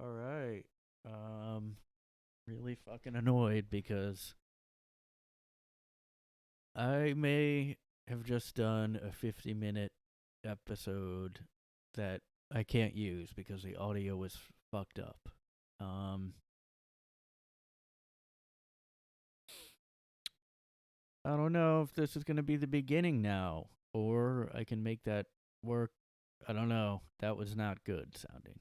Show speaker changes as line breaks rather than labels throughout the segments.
All right. Um, really fucking annoyed because I may have just done a 50-minute episode that I can't use because the audio was fucked up. Um, I don't know if this is going to be the beginning now or I can make that work. I don't know. That was not good sounding.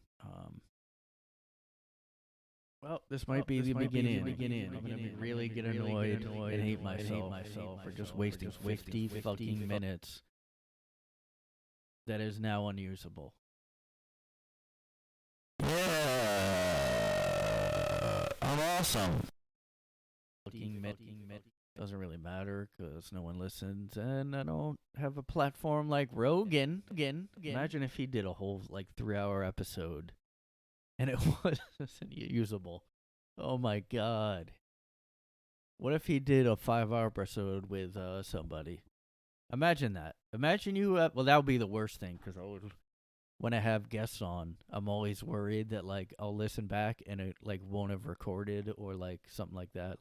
Well, this might be the beginning. I'm gonna be really get annoyed and hate myself for just wasting 50 fucking minutes that is now unusable.
Yeah, I'm awesome.
Fucking doesn't really matter because no one listens, and I don't have a platform like Rogan. Imagine if he did a whole like 3-hour episode and it wasn't usable. Oh my god. What if he did a 5-hour episode with somebody? Imagine that. Imagine you. Well, that would be the worst thing because when I have guests on, I'm always worried that like I'll listen back and it like won't have recorded or like something like that.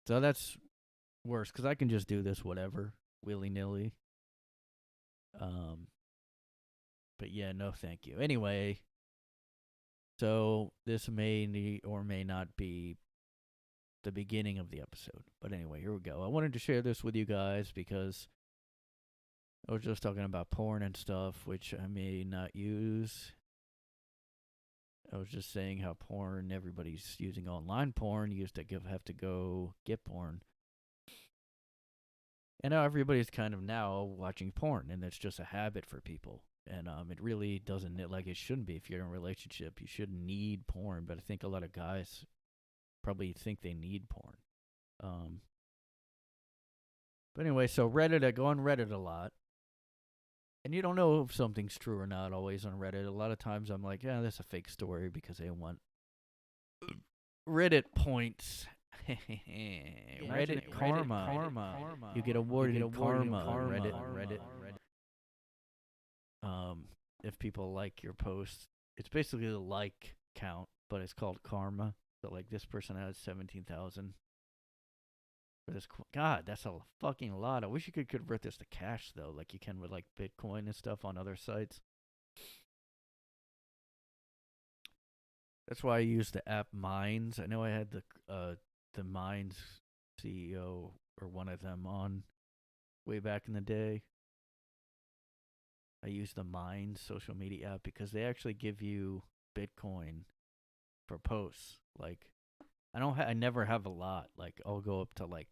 So that's worse because I can just do this whatever willy nilly. Um, but yeah, no, thank you. Anyway, so this may or may not be the beginning of the episode. But anyway, here we go. I wanted to share this with you guys because I was just talking about porn and stuff, which I may not use. I was just saying how porn, everybody's using online porn. You used to have to go get porn. And now everybody's kind of now watching porn, and it's just a habit for people. And it really doesn't, like it shouldn't be. If you're in a relationship, you shouldn't need porn. But I think a lot of guys probably think they need porn. Um, but anyway, so Reddit, I go on Reddit a lot. And you don't know if something's true or not always on Reddit. A lot of times I'm like, yeah, that's a fake story because they want Reddit points. Reddit karma. You get awarded karma on Reddit. If people like your post, it's basically the like count, but it's called karma. So like this person has 17,000 for this. God, that's a fucking lot. I wish you could convert this to cash though, like you can with like Bitcoin and stuff on other sites. That's why I use the app Minds. I know I had the Minds CEO or one of them on way back in the day. I use the Minds social media app because they actually give you Bitcoin for posts. Like I never have a lot. Like I'll go up to like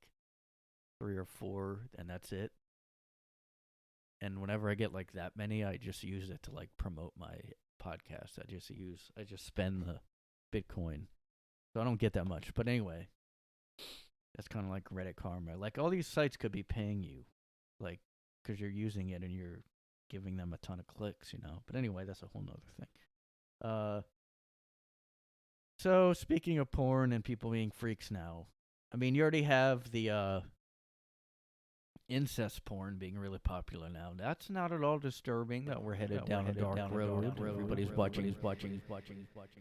3 or 4 and that's it. And whenever I get like that many, I just use it to like promote my podcast. I just spend the Bitcoin. So I don't get that much. But anyway, that's kind of like Reddit karma. Like all these sites could be paying you, like because you're using it and you're giving them a ton of clicks, you know. But anyway, that's a whole nother thing. Uh, so speaking of porn and people being freaks now, I mean, you already have the incest porn being really popular now. That's not at all disturbing that we're headed down a dark road. Everybody's watching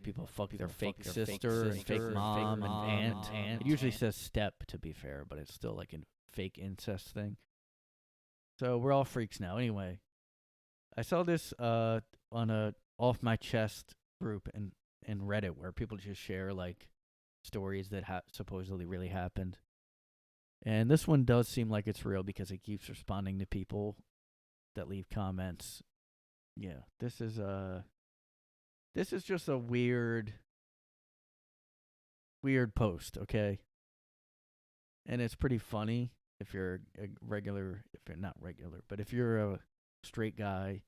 people fuck their fake sister and fake mom and aunt. It usually says step to be fair, but it's still like a fake incest thing. So we're all freaks now. Anyway, I saw this on a off my chest group in Reddit where people just share like stories that supposedly really happened. And this one does seem like it's real because it keeps responding to people that leave comments. Yeah, this is just a weird post, okay? And it's pretty funny if you're a regular, if you're not regular, but if you're a straight guy,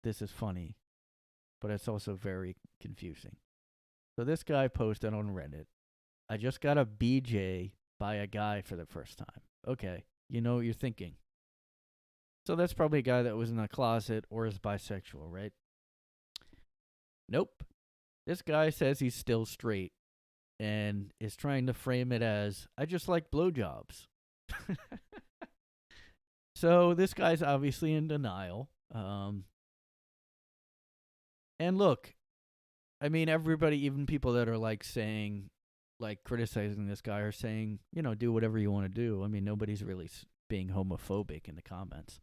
this is funny, but it's also very confusing. So this guy posted on Reddit, I just got a BJ by a guy for the first time. Okay, you know what you're thinking. So that's probably a guy that was in a closet or is bisexual, right? Nope. This guy says he's still straight and is trying to frame it as, I just like blowjobs. So this guy's obviously in denial. And look, I mean, everybody, even people that are like saying, like criticizing this guy, are saying, do whatever you want to do. I mean, nobody's really being homophobic in the comments.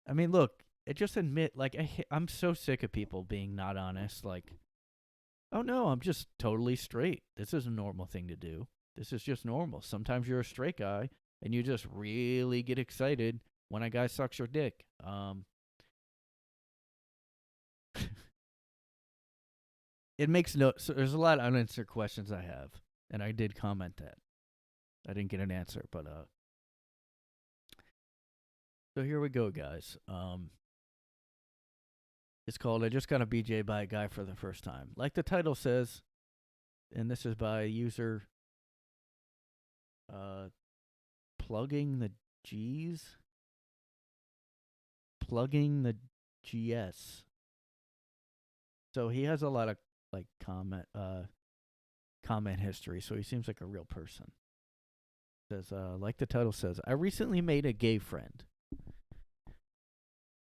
I mean, look, just admit, like, I'm so sick of people being not honest. Like, oh no, I'm just totally straight. This is a normal thing to do. This is just normal. Sometimes you're a straight guy and you just really get excited when a guy sucks your dick. It makes no. So there's a lot of unanswered questions I have, and I did comment that. I didn't get an answer, but So here we go, guys. It's called "I Just Got a BJ by a Guy for the First Time." Like the title says, and this is by user plugging the G's, plugging the GS. So he has a lot of like comment history, so he seems like a real person. Says like the title says, I recently made a gay friend.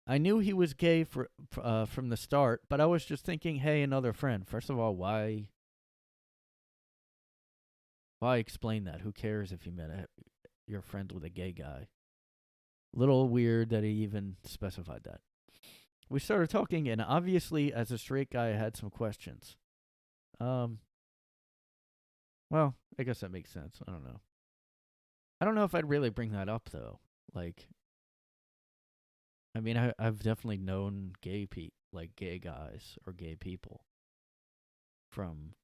I knew he was gay from the start, but I was just thinking, hey, another friend. First of all, why explain that? Who cares if you met your friend with a gay guy? Little weird that he even specified that. We started talking, and obviously, as a straight guy, I had some questions. Well, I guess that makes sense. I don't know. I don't know if I'd really bring that up, though. Like, I mean, I've definitely known gay guys or gay people from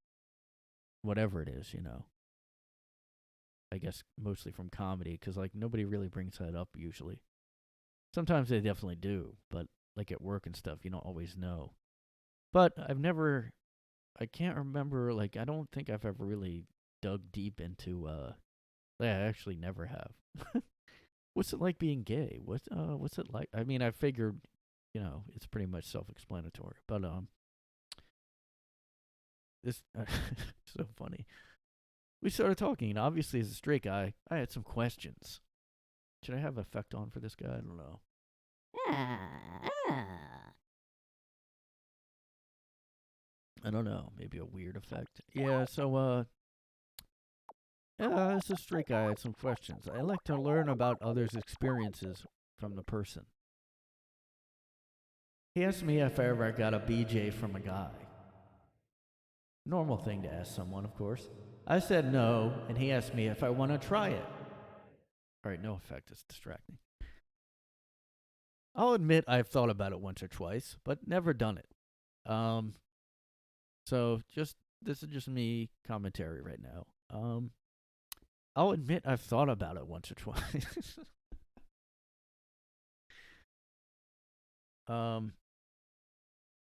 whatever it is, I guess mostly from comedy, because, like, nobody really brings that up usually. Sometimes they definitely do, but, like, at work and stuff, you don't always know. But I can't remember, like, I don't think I've ever really dug deep into, I actually never have. What's it like being gay? What's it like? I mean, I figured, it's pretty much self-explanatory. But this so funny. We started talking, and obviously, as a straight guy, I had some questions. Should I have effect on for this guy? I don't know. I don't know. Maybe a weird effect. Yeah. So as a straight guy, I had some questions. I like to learn about others' experiences from the person. He asked me if I ever got a BJ from a guy. Normal thing to ask someone, of course. I said no, and he asked me if I want to try it. All right, no effect. It's distracting. I'll admit I've thought about it once or twice, but never done it. So this is just me commentary right now. I'll admit I've thought about it once or twice.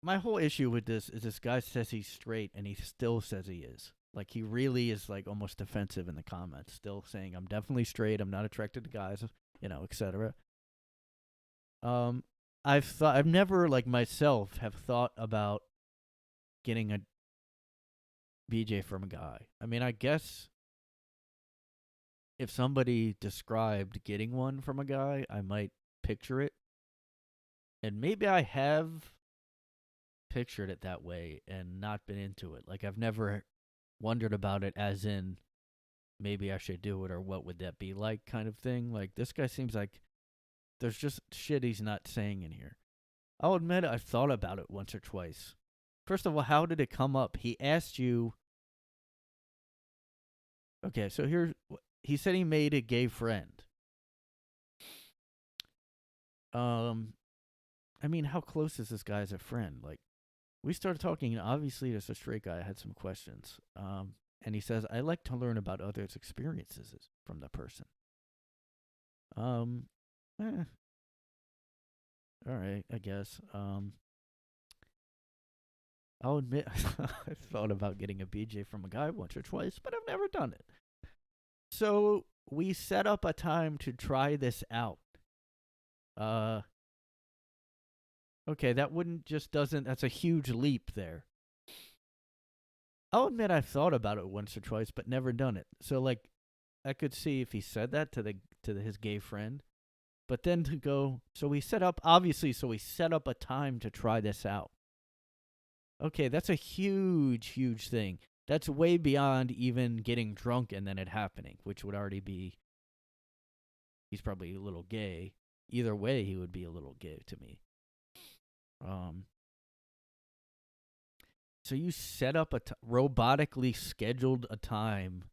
My whole issue with this is this guy says he's straight and he still says he is. Like, he really is, like, almost defensive in the comments, still saying, I'm definitely straight, I'm not attracted to guys, etc. I've never, like, myself have thought about getting a BJ from a guy. I mean, I guess if somebody described getting one from a guy, I might picture it. And maybe I have pictured it that way and not been into it. Like, I've never wondered about it as in maybe I should do it or what would that be like kind of thing. Like, this guy seems like there's just shit he's not saying in here. I'll admit I've thought about it once or twice. First of all, how did it come up? He asked you. Okay, so he said he made a gay friend. I mean, how close is this guy as a friend? Like, we started talking, and obviously, as a straight guy, I had some questions. And he says, I like to learn about others' experiences from the person. All right, I guess. I'll admit, I thought about getting a BJ from a guy once or twice, but I've never done it. So we set up a time to try this out. Okay, that's a huge leap there. I'll admit I've thought about it once or twice, but never done it. So, like, I could see if he said that to his gay friend, but then to go. So we set up a time to try this out. Okay, that's a huge, huge thing. That's way beyond even getting drunk and then it happening, which would already be. He's probably a little gay. Either way, he would be a little gay to me. So you set up robotically scheduled a time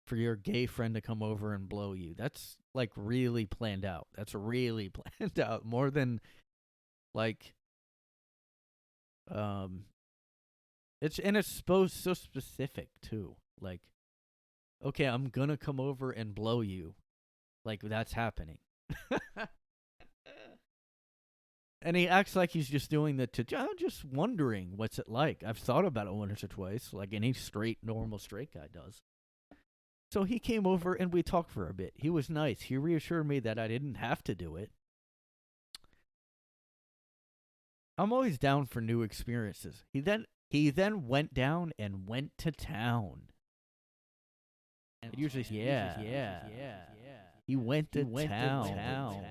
for your gay friend to come over and blow you. That's like really planned out. That's really planned out more than like it's supposed so specific too. Like, okay, I'm gonna come over and blow you. Like that's happening. And he acts like he's just doing the I'm just wondering what's it like. I've thought about it once or twice, like any normal straight guy does. So he came over and we talked for a bit. He was nice. He reassured me that I didn't have to do it. I'm always down for new experiences. He then went down and went to town. And usually, yeah. He went to town.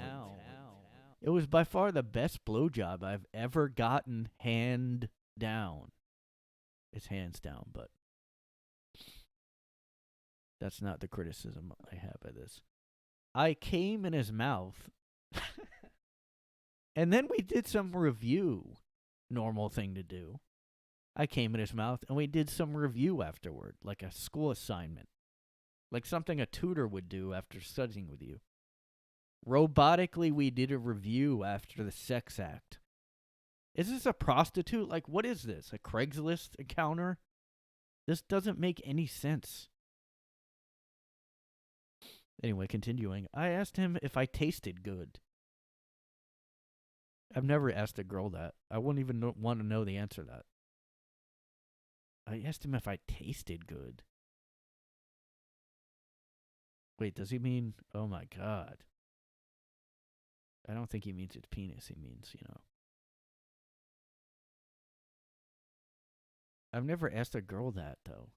It was by far the best blowjob I've ever gotten, hand down. It's hands down, but that's not the criticism I have of this. I came in his mouth, and then we did some review. Normal thing to do. I came in his mouth, and we did some review afterward, like a school assignment. Like something a tutor would do after studying with you. Robotically, we did a review after the sex act. Is this a prostitute? Like, what is this? A Craigslist encounter? This doesn't make any sense. Anyway, continuing. I asked him if I tasted good. I've never asked a girl that. I wouldn't even want to know the answer to that. I asked him if I tasted good. Wait, does he mean... Oh my god. I don't think he means it's penis. He means, I've never asked a girl that, though.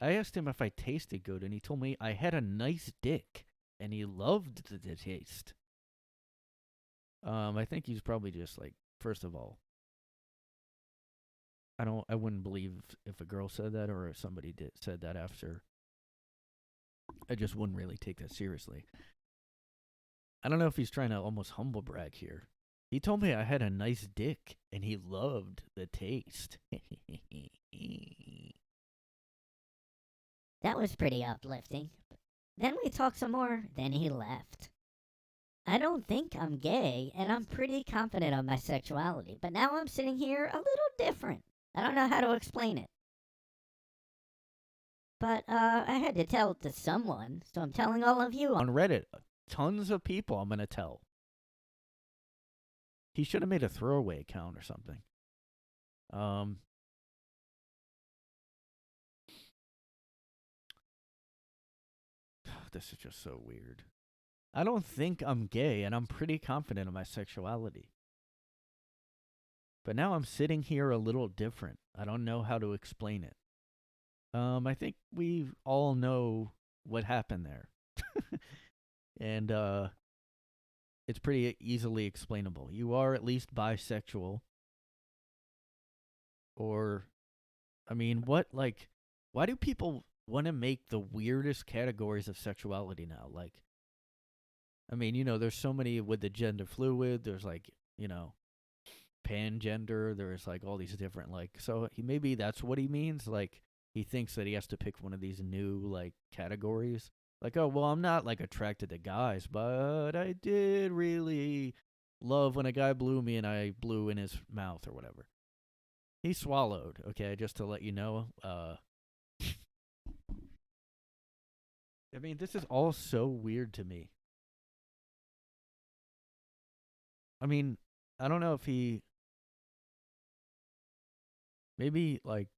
I asked him if I tasted good, and he told me I had a nice dick, and he loved the taste. I think he's probably just like, first of all, I wouldn't believe if a girl said that or if somebody said that after. I just wouldn't really take that seriously. I don't know if he's trying to almost humble brag here. He told me I had a nice dick, and he loved the taste.
That was pretty uplifting. Then we talked some more, then he left. I don't think I'm gay, and I'm pretty confident of my sexuality, but now I'm sitting here a little different. I don't know how to explain it. But I had to tell it to someone, so I'm telling all of you.
On Reddit, tons of people I'm going to tell. He should have made a throwaway account or something. This is just so weird. I don't think I'm gay, and I'm pretty confident of my sexuality. But now I'm sitting here a little different. I don't know how to explain it. I think we all know what happened there. And it's pretty easily explainable. You are at least bisexual. Or, I mean, why do people want to make the weirdest categories of sexuality now? Like, I mean, there's so many with the gender fluid. There's like, pangender. There's like all these different, like, so maybe that's what he means. Like, he thinks that he has to pick one of these new, like, categories. Like, oh, well, I'm not, like, attracted to guys, but I did really love when a guy blew me and I blew in his mouth or whatever. He swallowed, okay, just to let you know. I mean, this is all so weird to me. I mean, I don't know if he... Maybe, like...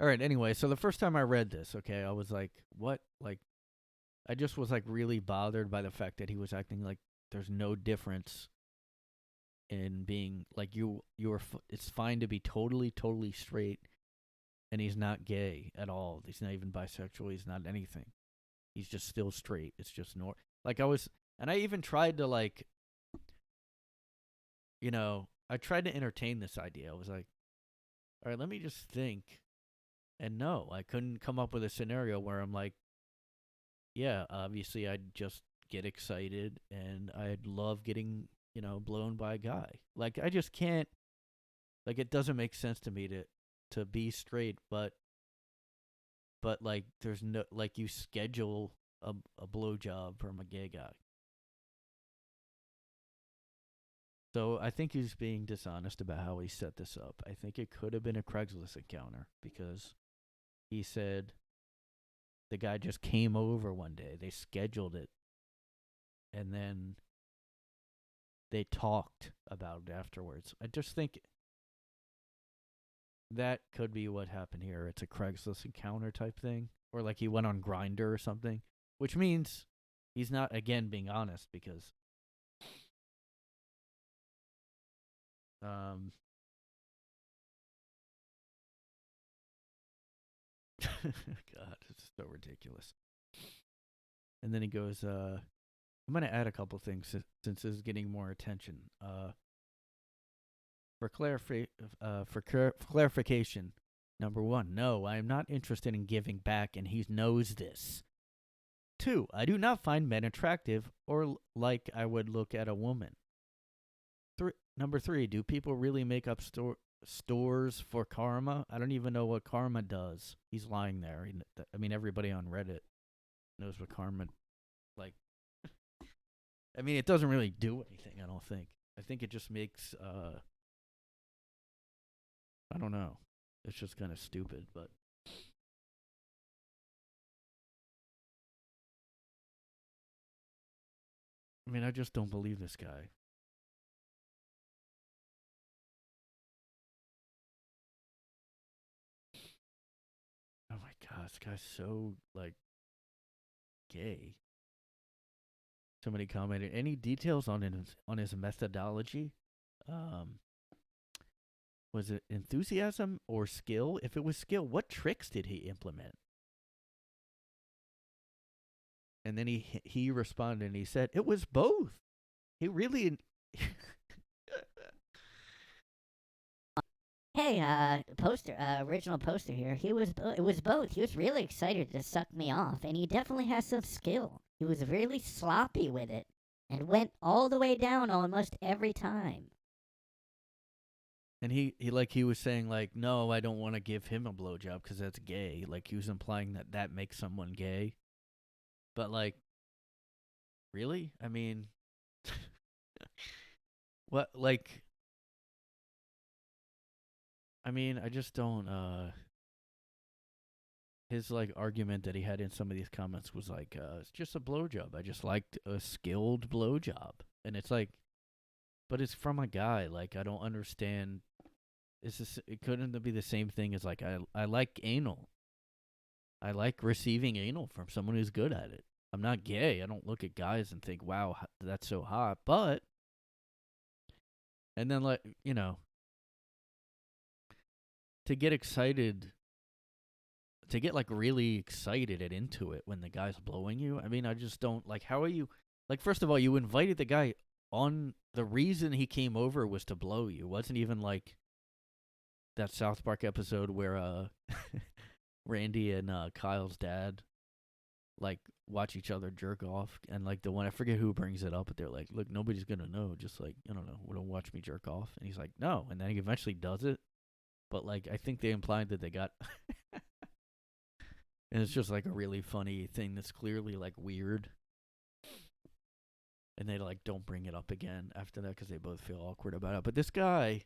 Alright, anyway, so the first time I read this, okay, I was like, what? Like, I just was, like, really bothered by the fact that he was acting like there's no difference in being, like, it's fine to be totally straight, and he's not gay at all. He's not even bisexual. He's not anything. He's just still straight. It's just and I even tried to, like, I tried to entertain this idea. I was like, all right, let me just think. And no, I couldn't come up with a scenario where I'm like, yeah, obviously I'd just get excited and I'd love getting, blown by a guy. Like I just can't, like it doesn't make sense to me to be straight, but like there's no, like you schedule a blowjob from a gay guy. So I think he's being dishonest about how he set this up. I think it could have been a Craigslist encounter because he said the guy just came over one day. They scheduled it, and then they talked about it afterwards. I just think that could be what happened here. It's a Craigslist encounter type thing, or like he went on Grindr or something, which means he's not again being honest because God, it's so ridiculous. And then he goes, I'm going to add a couple things since this is getting more attention. For clarification, number one, no, I am not interested in giving back, and he knows this. 2, I do not find men attractive or like I would look at a woman. Number 3, do people really make up stores for karma? I don't even know what karma does. He's lying there. I mean, everybody on Reddit knows what karma, like, I mean, it doesn't really do anything, I don't think. I think it just makes, I don't know. It's just kind of stupid, but. I mean, I just don't believe this guy. Oh my God, this guy's so, like, gay. Somebody commented, any details on his methodology? Was it enthusiasm or skill? If it was skill, what tricks did he implement? And then he responded and he said it was both. He really.
Hey, original poster here. It was both. He was really excited to suck me off, and he definitely has some skill. He was really sloppy with it, and went all the way down almost every time.
And he was saying like, no, I don't want to give him a blowjob because that's gay. Like he was implying that makes someone gay. But like, really? I mean, what? Like, I mean, I just don't. His like argument that he had in some of these comments was like, it's just a blowjob. I just liked a skilled blowjob, and it's like, but it's from a guy. Like I don't understand. It couldn't be the same thing as like I like anal. I like receiving anal from someone who's good at it. I'm not gay. I don't look at guys and think, wow, that's so hot. But, and then like, to get excited, to get like really excited and into it when the guy's blowing you. I mean, I just don't like, how are you, like, first of all, you invited the guy on, the reason he came over was to blow you. It wasn't even like that South Park episode where Randy and Kyle's dad like watch each other jerk off, and like the one, I forget who brings it up, but they're like, look, nobody's gonna know, just like, I don't know, don't watch me jerk off. And he's like, no, and then he eventually does it, but like I think they implied that they got and it's just like a really funny thing that's clearly like weird, and they like don't bring it up again after that because they both feel awkward about it. But this guy,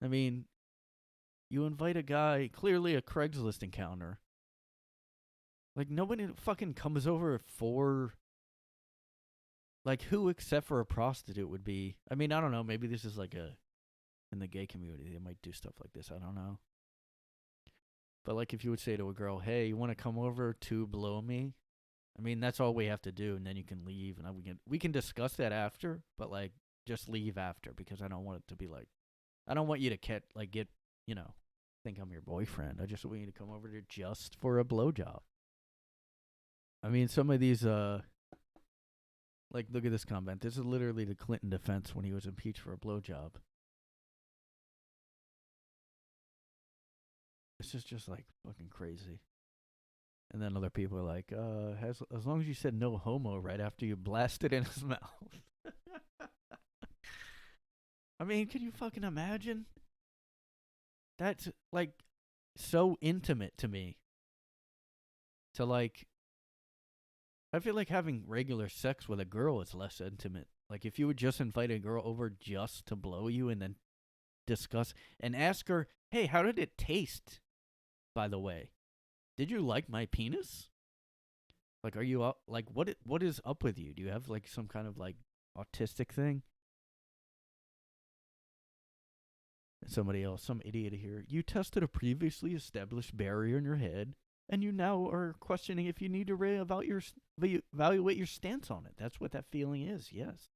I mean, you invite a guy, clearly a Craigslist encounter. Like, nobody fucking comes over for, like, who except for a prostitute would be. I mean, I don't know. Maybe this is like in the gay community, they might do stuff like this. I don't know. But, like, if you would say to a girl, hey, you want to come over to blow me? I mean, that's all we have to do, and then you can leave. And we can discuss that after, but, like, just leave after, because I don't want it to be like, I don't want you to get, think I'm your boyfriend. I just want you to come over there just for a blowjob. I mean, some of these, like, look at this comment. This is literally the Clinton defense when he was impeached for a blowjob. This is just like fucking crazy. And then other people are like, as long as you said no homo right after you blasted in his mouth. I mean, can you fucking imagine? That's like so intimate to me. To like, I feel like having regular sex with a girl is less intimate. Like if you would just invite a girl over just to blow you and then discuss and ask her, hey, how did it taste, by the way? Did you like my penis? Like, are you up? Like, what is up with you? Do you have like some kind of like autistic thing? Somebody else, some idiot here. You tested a previously established barrier in your head, and you now are questioning if you need to evaluate your stance on it. That's what that feeling is. Yes.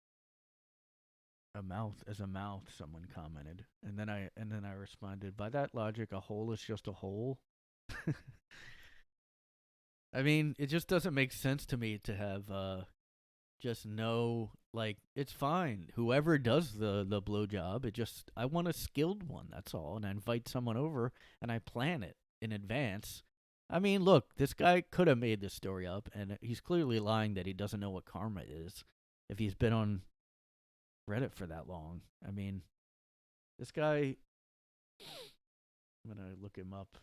A mouth as a mouth. Someone commented, and then I responded. By that logic, a hole is just a hole. I mean, it just doesn't make sense to me to have just no, like, it's fine. Whoever does the blowjob, I want a skilled one. That's all. And I invite someone over and I plan it in advance. I mean, look, this guy could have made this story up, and he's clearly lying that he doesn't know what karma is if he's been on Reddit for that long. I mean, this guy, I'm going to look him up.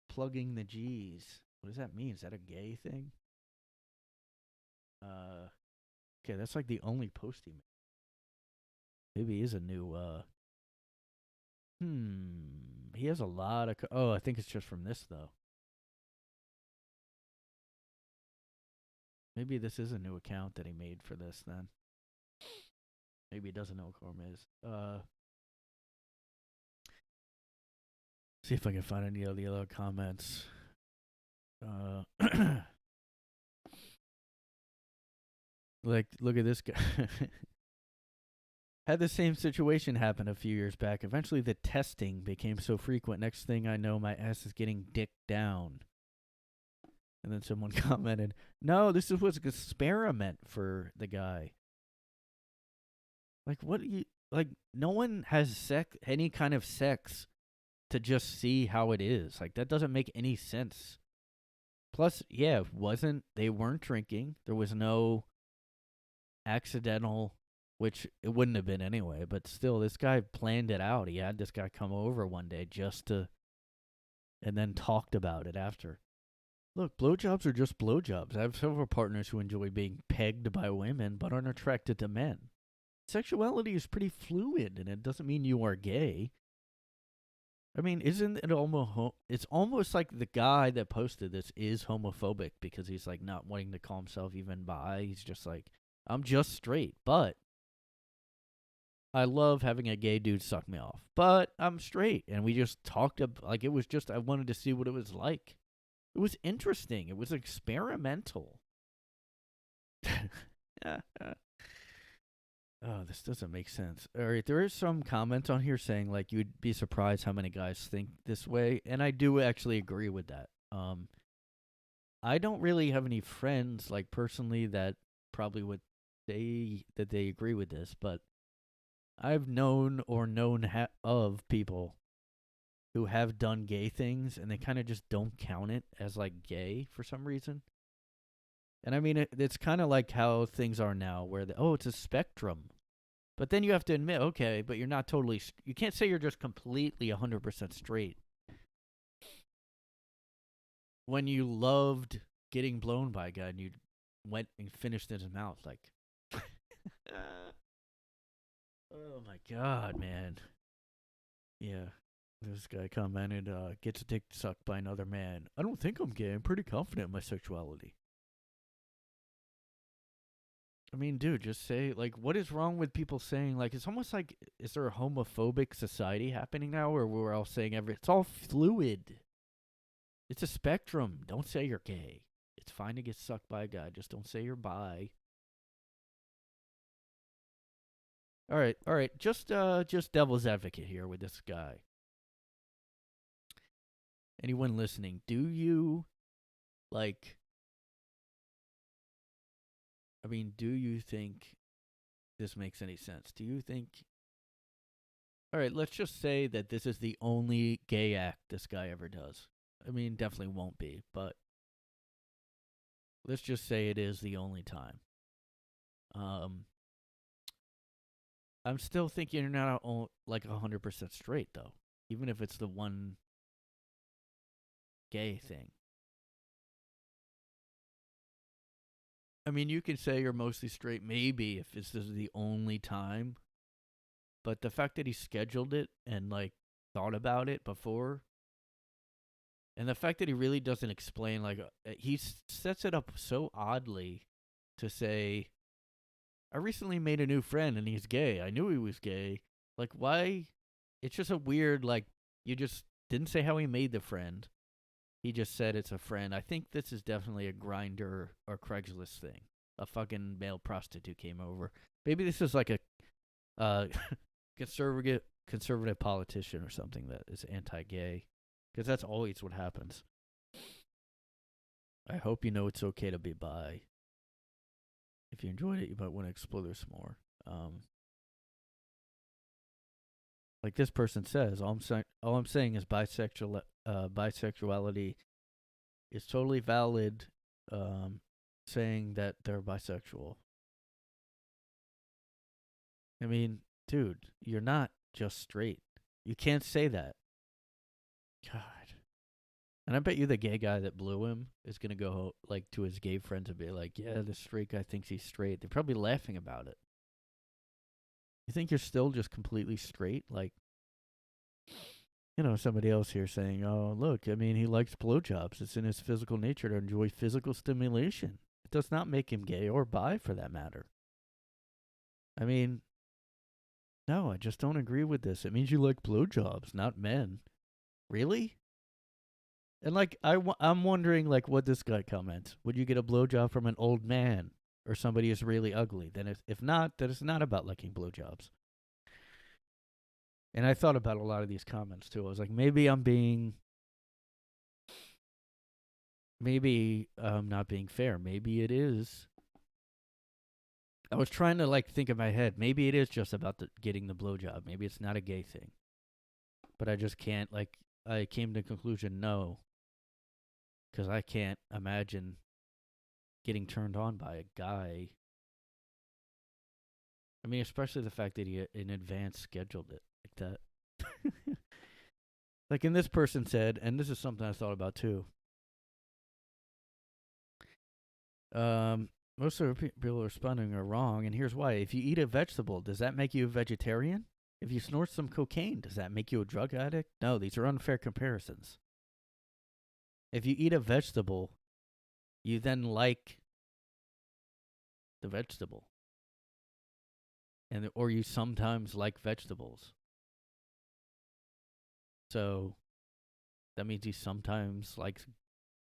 Plugging the G's. What does that mean? Is that a gay thing? Okay, that's like the only post he made. Maybe he is a new, he has a lot of, I think it's just from this, though. Maybe this is a new account that he made for this, then. Maybe he doesn't know what Corm is. See if I can find any of the other comments. Like, look at this guy. Had the same situation happen a few years back. Eventually, the testing became so frequent. Next thing I know, my ass is getting dicked down. And then someone commented, no, this was an experiment for the guy. Like, what do you, like, no one has any kind of sex to just see how it is. Like, that doesn't make any sense. Plus, yeah, they weren't drinking. There was no accidental, which it wouldn't have been anyway, but still, this guy planned it out. He had this guy come over one day and then talked about it after. Look, blowjobs are just blowjobs. I have several partners who enjoy being pegged by women but aren't attracted to men. Sexuality is pretty fluid, and it doesn't mean you are gay. I mean, isn't it it's almost like the guy that posted this is homophobic because he's like not wanting to call himself even bi. He's just like, I'm just straight, but I love having a gay dude suck me off, but I'm straight. And we just talked like it was just, I wanted to see what it was like. It was interesting. It was experimental. Oh, this doesn't make sense. All right, there is some comment on here saying like you'd be surprised how many guys think this way, and I do actually agree with that. I don't really have any friends like personally that probably would say that they agree with this, but I've known of people who have done gay things, and they kind of just don't count it as like gay for some reason. And I mean, it's kind of like how things are now, where it's a spectrum. But then you have to admit, okay, but you're not totally. You can't say you're just completely 100% straight. When you loved getting blown by a guy and you went and finished in his mouth, like, oh my god, man. Yeah. This guy commented, gets a dick sucked by another man. I don't think I'm gay. I'm pretty confident in my sexuality. I mean, dude, just say, like, what is wrong with people saying, like, it's almost like, is there a homophobic society happening now where we're all saying it's all fluid. It's a spectrum. Don't say you're gay. It's fine to get sucked by a guy. Just don't say you're bi. All right. Just devil's advocate here with this guy. Anyone listening, do you think this makes any sense? Do you think All right, let's just say that this is the only gay act this guy ever does. I mean, definitely won't be, but let's just say it is the only time. I'm still thinking you're not like 100% straight though, even if it's the one gay thing. I mean, you can say you're mostly straight, maybe if this is the only time, but the fact that he scheduled it and like thought about it before, and the fact that he really doesn't explain, like he sets it up so oddly to say, "I recently made a new friend and he's gay. I knew he was gay." Like, why? It's just a weird, like, you just didn't say how he made the friend. He just said it's a friend. I think this is definitely a Grinder or Craigslist thing. A fucking male prostitute came over. Maybe this is like a conservative politician or something that is anti-gay, because that's always what happens. I hope you know it's okay to be bi. If you enjoyed it, you might want to explore this more. Like this person says, all I'm saying is bisexuality is totally valid. Saying that they're bisexual. I mean, dude, you're not just straight. You can't say that. God. And I bet you the gay guy that blew him is gonna go like to his gay friends and be like, "Yeah, the straight guy thinks he's straight." They're probably laughing about it. You think you're still just completely straight? Like, somebody else here saying, "Oh, look, I mean, he likes blowjobs. It's in his physical nature to enjoy physical stimulation. It does not make him gay or bi, for that matter." I mean, no, I just don't agree with this. It means you like blowjobs, not men. Really? And like, I'm wondering, like, what this guy comments. Would you get a blowjob from an old man or somebody who's really ugly? Then if not, then it's not about liking blowjobs. And I thought about a lot of these comments too. I was like, maybe I'm not being fair. Maybe it is. I was trying to like think in my head. Maybe it is just about getting the blowjob. Maybe it's not a gay thing. But I just can't, like, I came to the conclusion, no. Because I can't imagine getting turned on by a guy. I mean, especially the fact that he in advance scheduled it like that. Like, and this person said, and this is something I thought about too. Most of the people responding are wrong, and here's why. If you eat a vegetable, does that make you a vegetarian? If you snort some cocaine, does that make you a drug addict? No, these are unfair comparisons. If you eat a vegetable, you then like the vegetable. Or you sometimes like vegetables. So that means he sometimes likes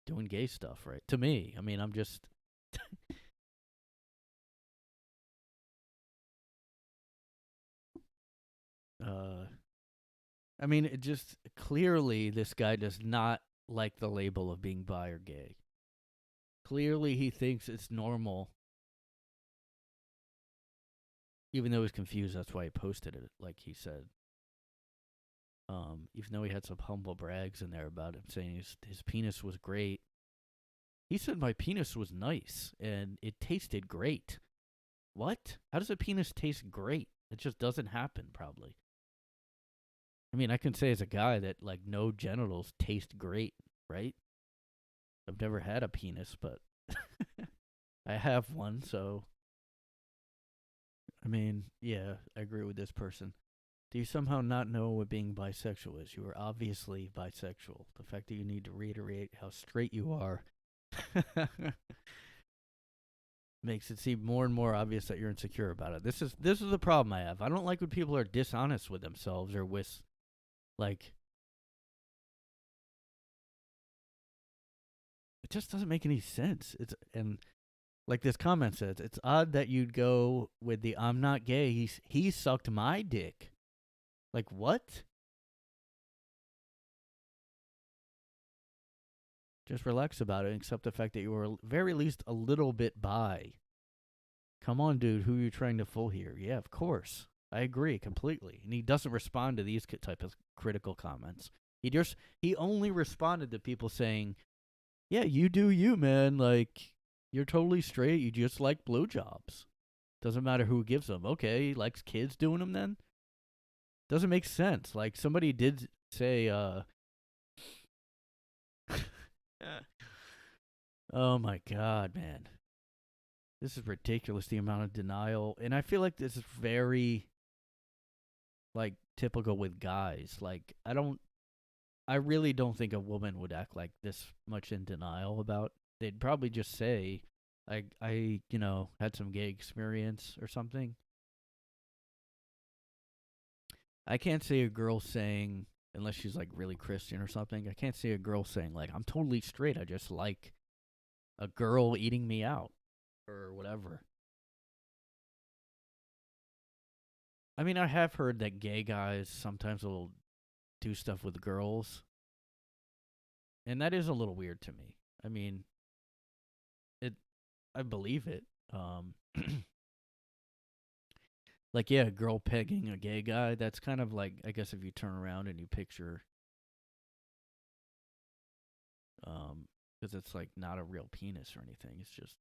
doing gay stuff, right? To me. I mean, I'm just I mean, it just clearly this guy does not like the label of being bi or gay. Clearly he thinks it's normal. Even though he's confused, that's why he posted it, like he said. Even though he had some humble brags in there about him saying his penis was great. He said my penis was nice and it tasted great. What? How does a penis taste great? It just doesn't happen, probably. I mean, I can say as a guy that, like, no genitals taste great, right? I've never had a penis, but I have one, so. I mean, yeah, I agree with this person. Do you somehow not know what being bisexual is? You are obviously bisexual. The fact that you need to reiterate how straight you are makes it seem more and more obvious that you're insecure about it. This is the problem I have. I don't like when people are dishonest with themselves or with, like, it just doesn't make any sense. And like this comment says, it's odd that you'd go with the "I'm not gay. He sucked my dick." Like, what? Just relax about it and accept the fact that you were very least a little bit bi. Come on, dude. Who are you trying to fool here? Yeah, of course. I agree completely. And he doesn't respond to these type of critical comments. He only responded to people saying, "Yeah, you do you, man. Like you're totally straight. You just like blowjobs. Doesn't matter who gives them. Okay, he likes kids doing them then. Doesn't make sense. Like somebody did say, oh my god, man. This is ridiculous, the amount of denial. And I feel like this is very, like, typical with guys. Like, I really don't think a woman would act like this much in denial about. They'd probably just say, I had some gay experience or something. I can't see a girl saying, unless she's, like, really Christian or something, I can't see a girl saying, like, I'm totally straight. I just like a girl eating me out or whatever. I mean, I have heard that gay guys sometimes will do stuff with girls, and that is a little weird to me. I mean, I believe it. Like, yeah, a girl pegging a gay guy, that's kind of like, I guess if you turn around and you picture, because it's like not a real penis or anything. It's just,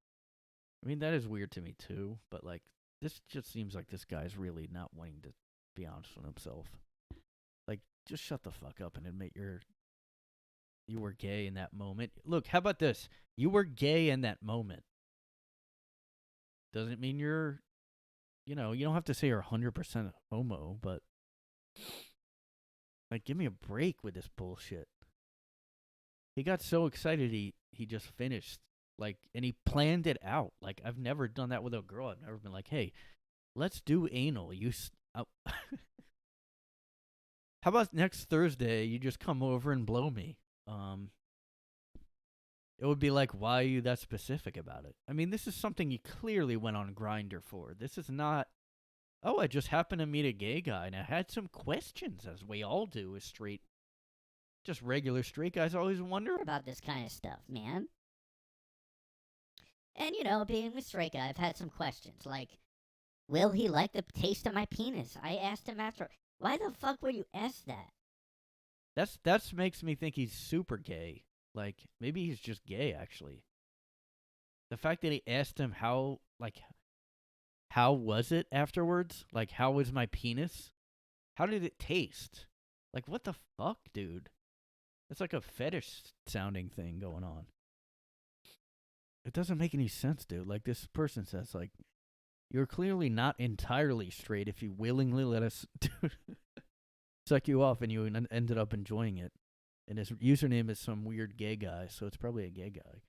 I mean, that is weird to me too, but like, this just seems like this guy's really not wanting to be honest with himself. Like, just shut the fuck up and admit you were gay in that moment. Look, how about this? You were gay in that moment. Doesn't mean you're, you don't have to say you're 100% homo, but, like, give me a break with this bullshit. He got so excited he just finished, like, and he planned it out. Like, I've never done that with a girl. I've never been like, hey, let's do anal. How about next Thursday you just come over and blow me? It would be like, why are you that specific about it? I mean, this is something you clearly went on Grindr for. This is not, oh, I just happened to meet a gay guy and I had some questions, as we all do as just regular straight guys always wonder
about this kind of stuff, man. And, being a straight guy, I've had some questions, like, will he like the taste of my penis? I asked him after. Why the fuck would you ask that?
That's makes me think he's super gay. Like, maybe he's just gay, actually. The fact that he asked him how was it afterwards? Like, how was my penis? How did it taste? Like, what the fuck, dude? It's like a fetish sounding thing going on. It doesn't make any sense, dude. Like, this person says, like, you're clearly not entirely straight if you willingly let us suck you off and you ended up enjoying it. And his username is some weird gay guy, so it's probably a gay guy.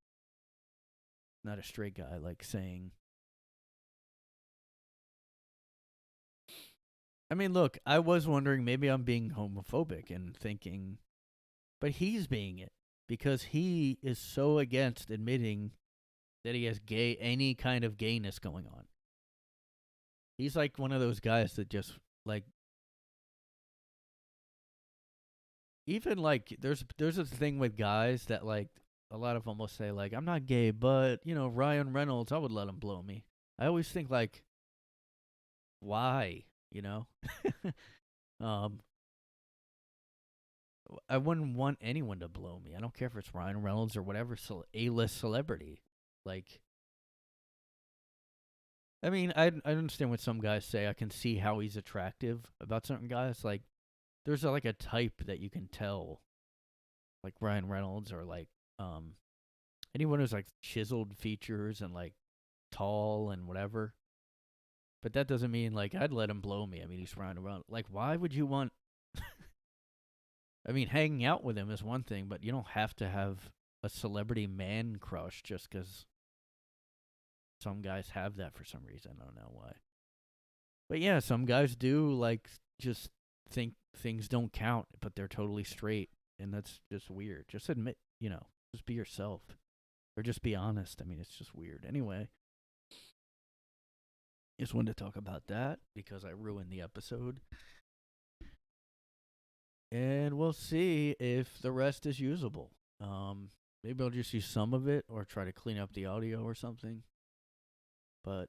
Not a straight guy, like saying. I mean, look, I was wondering maybe I'm being homophobic and thinking, but he's being it because he is so against admitting that he has any kind of gayness going on. He's like one of those guys that just, like, even like there's a thing with guys that, like, a lot of them will say, like, I'm not gay, but Ryan Reynolds, I would let him blow me. I always think, like, why, I wouldn't want anyone to blow me. I don't care if it's Ryan Reynolds or whatever A-list celebrity. Like, I mean, I understand what some guys say. I can see how he's attractive about certain guys. Like, there's like a type that you can tell, like Ryan Reynolds or like anyone who's like chiseled features and like tall and whatever. But that doesn't mean like I'd let him blow me. I mean, he's Ryan Reynolds. Like, why would you want? I mean, hanging out with him is one thing, but you don't have to have a celebrity man crush just because some guys have that for some reason. I don't know why. But yeah, some guys do, like, just think things don't count, but they're totally straight. And that's just weird. Just admit, just be yourself. Or just be honest. I mean, it's just weird. Anyway, just wanted to talk about that because I ruined the episode. And we'll see if the rest is usable. Maybe I'll just use some of it or try to clean up the audio or something. But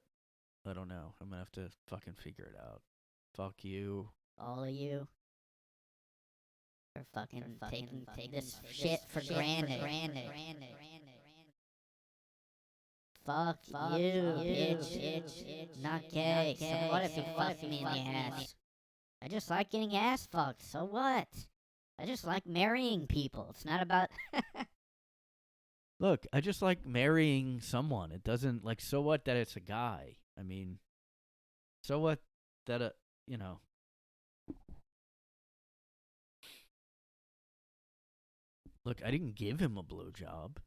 I don't know. I'm going to have to fucking figure it out. Fuck you.
All of you. For fucking taking this shit for granted. Fuck you, bitch. Not gay. So what if you fuck me in the ass? I just like getting ass fucked. So what? I just like marrying people. It's not about.
Look, I just like marrying someone. It doesn't, like, so what that it's a guy? I mean, so what that, you know. Look, I didn't give him a blowjob.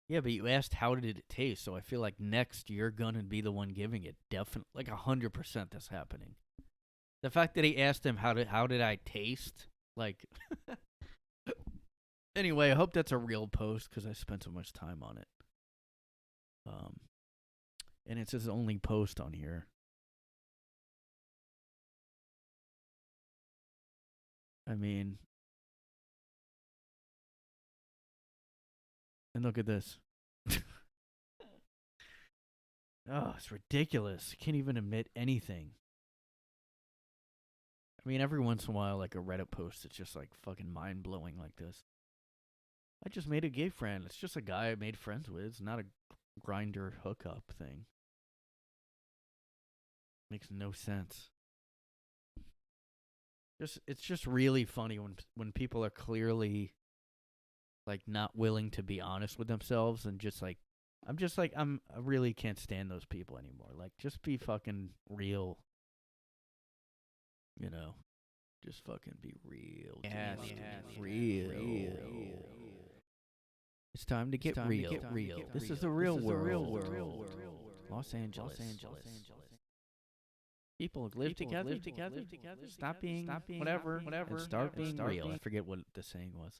Yeah, but you asked how did it taste, so I feel like next you're gonna be the one giving it. Definitely, like 100% that's happening. The fact that he asked him how did I taste, like. Anyway, I hope that's a real post because I spent so much time on it. And it's his only post on here. I mean, and look at this. Oh, it's ridiculous. You can't even admit anything. I mean, every once in a while, like a Reddit post, it's just like fucking mind blowing like this. I just made a gay friend. It's just a guy I made friends with. It's not a grinder hookup thing. Makes no sense. It's just really funny when people are clearly like not willing to be honest with themselves and just like I really can't stand those people anymore. Like, just be fucking real. You know, just fucking be real. Real. It's time to get real. This is the real world. Los Angeles. People live together. Stop being whatever, and start being real. I forget what the saying was.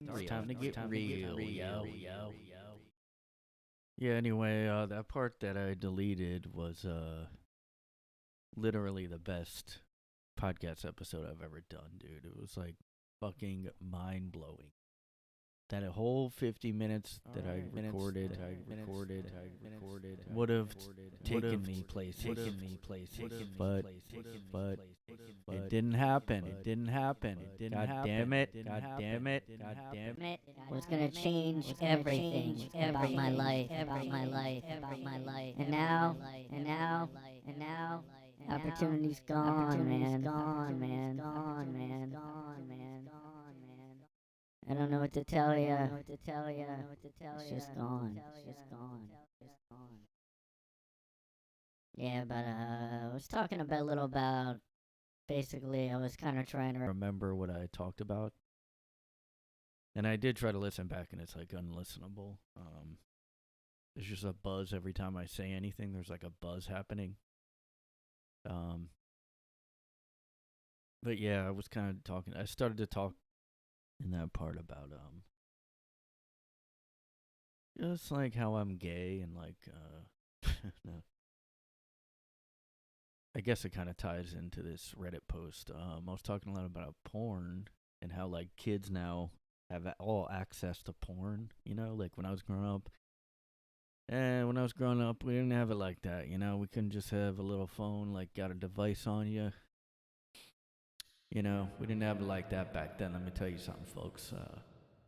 It's time to get real, yo. Yeah, anyway, that part that I deleted was literally the best podcast episode I've ever done, dude. It was like fucking mind-blowing. That whole 50 minutes that I recorded would have taken me places, but it didn't happen. God damn it.
It was gonna change everything about my life. And now, opportunity's gone, man. I don't know what to tell you. It's just gone. Yeah, but I was talking a little about. Basically, I was kind of trying to
remember what I talked about. And I did try to listen back, and it's like unlistenable. There's just a buzz every time I say anything. There's like a buzz happening. But yeah, I was kind of talking. I started to talk in that part about just like how I'm gay and like no. I guess it kind of ties into this Reddit post. I was talking a lot about porn and how like kids now have all access to porn, you know, like when I was growing up. And when I was growing up, we didn't have it like that, you know. We couldn't just have a little phone, like got a device on you. You know, we didn't have it like that back then. Let me tell you something, folks.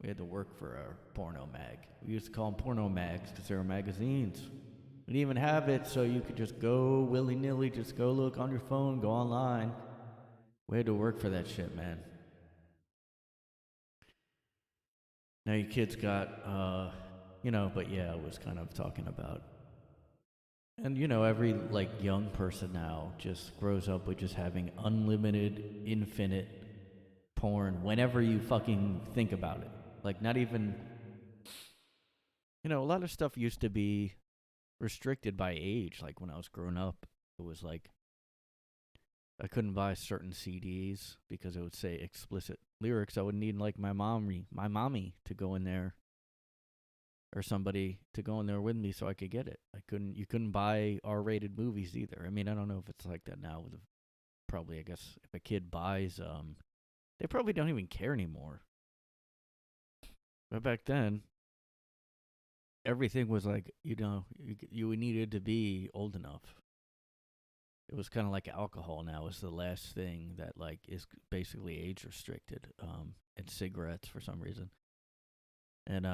We had to work for a porno mag. We used to call them porno mags because they were magazines. We didn't even have it so you could just go willy-nilly, just go look on your phone, go online. We had to work for that shit, man. Now you kids got, you know, but yeah, I was kind of talking about. And, you know, every, like, young person now just grows up with just having unlimited, infinite porn whenever you fucking think about it. Like, not even, you know, a lot of stuff used to be restricted by age. Like, when I was growing up, it was like, I couldn't buy certain CDs because it would say explicit lyrics. I would need, like, my mommy to go in there. Or somebody to go in there with me so I could get it. You couldn't buy R-rated movies either. I mean, I don't know if it's like that now. Probably, I guess, if a kid buys, they probably don't even care anymore. But back then, everything was like, you needed to be old enough. It was kind of like alcohol now is the last thing that like is basically age restricted, and cigarettes for some reason. And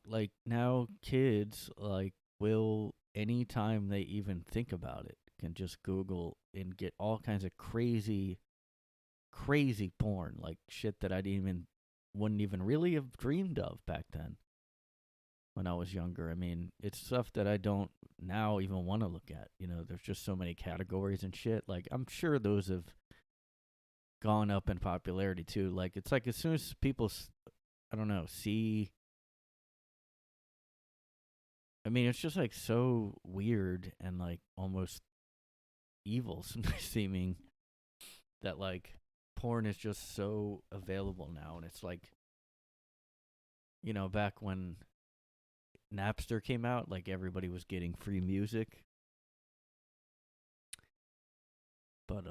like now kids like will anytime they even think about it can just Google and get all kinds of crazy porn, like shit that wouldn't even really have dreamed of back then when I was younger. I mean, it's stuff that I don't now even want to look at. There's just so many categories and shit. Like, I'm sure those have gone up in popularity too. Like, it's like as soon as people, I don't know, see. I mean, it's just like so weird and like almost evil seeming that like porn is just so available now. And it's like, back when Napster came out, like everybody was getting free music. But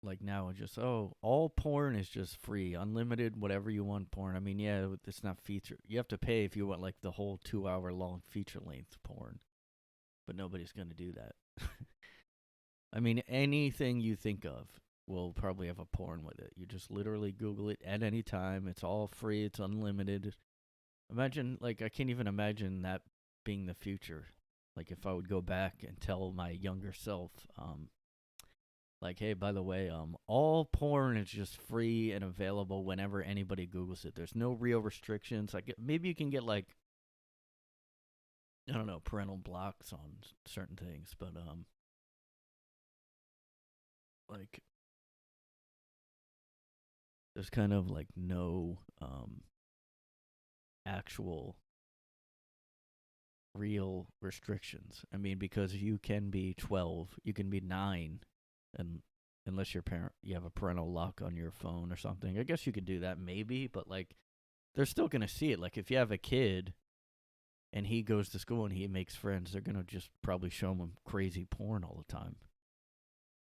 like now it's just all porn is just free, unlimited, whatever you want porn. I mean, yeah, it's not feature. You have to pay if you want like the whole 2 hour long feature length porn. But nobody's gonna do that. I mean, anything you think of will probably have a porn with it. You just literally Google it at any time. It's all free. It's unlimited. Imagine, like, I can't even imagine that being the future. Like, if I would go back and tell my younger self, like, hey, by the way, all porn is just free and available whenever anybody Googles it. There's no real restrictions. Like, maybe you can get, like, I don't know, parental blocks on certain things, but, like, there's kind of, like, no, actual real restrictions. I mean, because you can be 12, you can be 9, and unless you have a parental lock on your phone or something. I guess you could do that maybe, but like they're still going to see it. Like if you have a kid and he goes to school and he makes friends, they're going to just probably show him crazy porn all the time.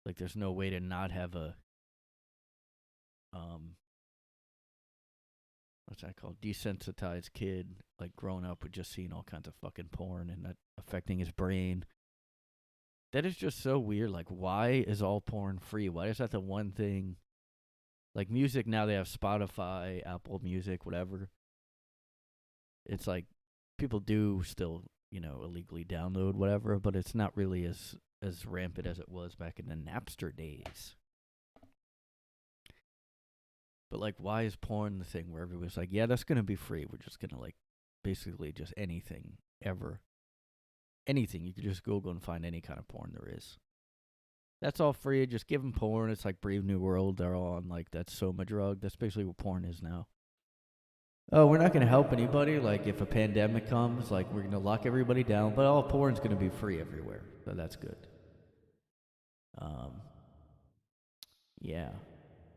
Like there's no way to not have a what's that called? Desensitized kid, like growing up with just seeing all kinds of fucking porn and that affecting his brain. That is just so weird. Like, why is all porn free? Why is that the one thing? Like music now, they have Spotify, Apple Music, whatever. It's like people do still, illegally download whatever, but it's not really as rampant as it was back in the Napster days. But like, why is porn the thing where everybody's like, yeah, that's gonna be free. We're just gonna like, basically just anything ever, anything. You could just Google and find any kind of porn there is. That's all free. Just give them porn. It's like Brave New World. They're all on like that Soma drug. That's basically what porn is now. Oh, we're not going to help anybody. Like if a pandemic comes, like we're going to lock everybody down, but all porn's going to be free everywhere. So that's good. Um, yeah,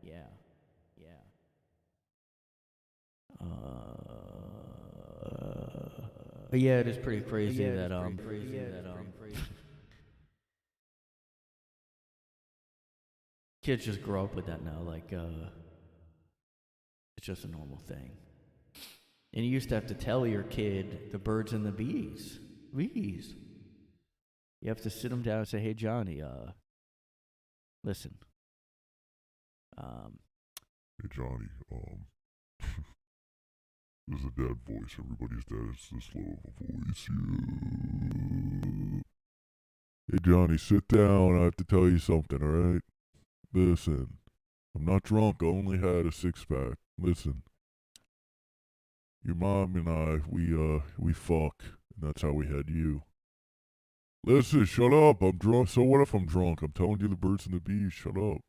yeah, yeah. But yeah, it is pretty crazy that kids just grow up with that now. Like it's just a normal thing. And you used to have to tell your kid the birds and the bees. Bees. You have to sit them down and say, "Hey, Johnny, listen.
Hey Johnny, there's a dad voice. Everybody's dad is this low of a voice. Yeah. Hey Johnny, sit down. I have to tell you something, alright? Listen, I'm not drunk. I only had a 6-pack. Listen. Your mom and I, we fuck, and that's how we had you. Listen, shut up. I'm drunk. So what if I'm drunk? I'm telling you the birds and the bees. Shut up.